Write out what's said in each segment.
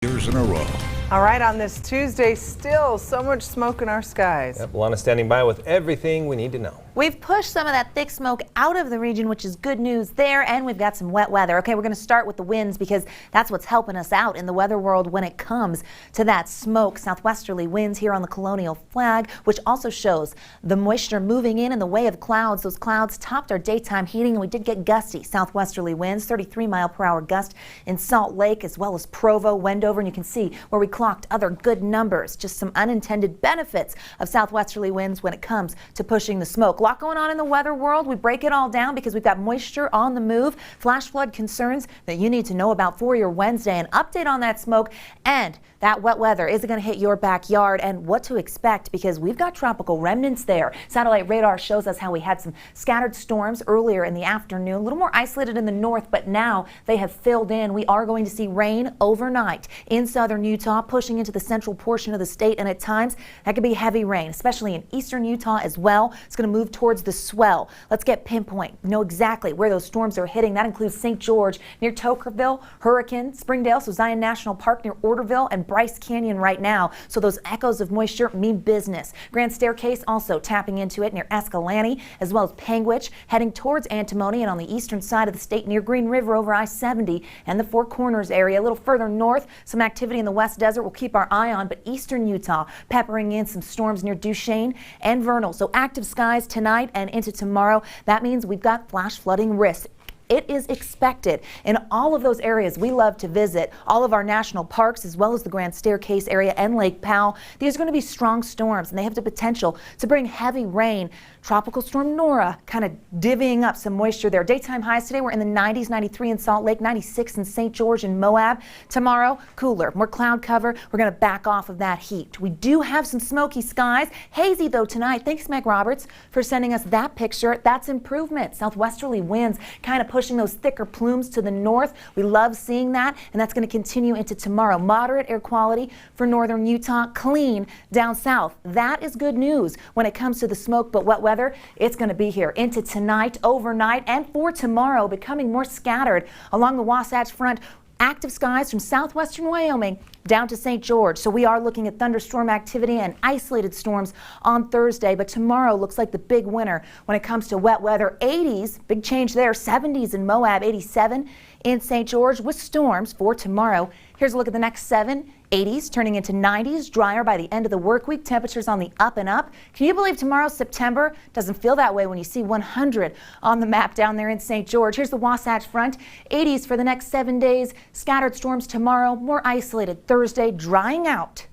Years in a row. All right, on this Tuesday, still so much smoke in our skies. Yep, Alana standing by with everything we need to know. We've pushed some of that thick smoke out of the region, which is good news there, and we've got some wet weather. Okay, we're going to start with the winds because that's what's helping us out in the weather world when it comes to that smoke. Southwesterly winds here on the Colonial Flag, which also shows the moisture moving in the way of clouds. Those clouds topped our daytime heating, and we did get gusty southwesterly winds, 33-mile-per-hour gust in Salt Lake, as well as Provo, Wendover, and you can see where we clocked other good numbers. Just some unintended benefits of southwesterly winds when it comes to pushing the smoke. A lot going on in the weather world. We break it all down because we've got moisture on the move, flash flood concerns that you need to know about for your Wednesday, an update on that smoke, and that wet weather. Is it going to hit your backyard, and what to expect because we've got tropical remnants there. Satellite radar shows us how we had some scattered storms earlier in the afternoon, a little more isolated in the north, but now they have filled in. We are going to see rain overnight in southern Utah, pushing into the central portion of the state, and at times that could be heavy rain, especially in eastern Utah as well. It's going to move towards the swell. Let's get pinpoint, know exactly where those storms are hitting. That includes St. George near Tokerville, Hurricane, Springdale, so Zion National Park near Orderville, and Bryce Canyon right now. So those echoes of moisture mean business. Grand Staircase also tapping into it near Escalante, as well as Panguitch, heading towards Antimony, and on the eastern side of the state near Green River over I-70 and the Four Corners area. A little further north, some activity in the West Desert we'll keep our eye on, but eastern Utah peppering in some storms near Duchesne and Vernal. So active skies tonight and into tomorrow. That means we've got flash flooding risk. It is expected in all of those areas we love to visit, all of our national parks, as well as the Grand Staircase area and Lake Powell. These are going to be strong storms, and they have the potential to bring heavy rain. Tropical Storm Nora kind of divvying up some moisture there. Daytime highs today were in the 90s, 93 in Salt Lake, 96 in St. George and Moab. Tomorrow, cooler, more cloud cover. We're going to back off of that heat. We do have some smoky skies. Hazy, though, tonight. Thanks, Meg Roberts, for sending us that picture. That's improvement. Southwesterly winds kind of pushing those thicker plumes to the north. We love seeing that, and that's going to continue into tomorrow. Moderate air quality for northern Utah, clean down south. That is good news when it comes to the smoke, but wet weather, it's going to be here into tonight, overnight, and for tomorrow, becoming more scattered along the Wasatch Front. Active skies from southwestern Wyoming down to St. George. So we are looking at thunderstorm activity and isolated storms on Thursday, but tomorrow looks like the big winner when it comes to wet weather. 80s, big change there, 70s in Moab, 87 in St. George with storms for tomorrow. Here's a look at the next 7. 80s turning into 90s, drier by the end of the work week. Temperatures on the up and up. Can you believe tomorrow's September? Doesn't feel that way when you see 100 on the map down there in St. George. Here's the Wasatch Front. 80s for the next 7 days. Scattered storms tomorrow, more isolated Thursday, drying out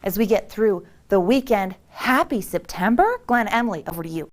as we get through the weekend. Happy September. Glenn, Emily, over to you.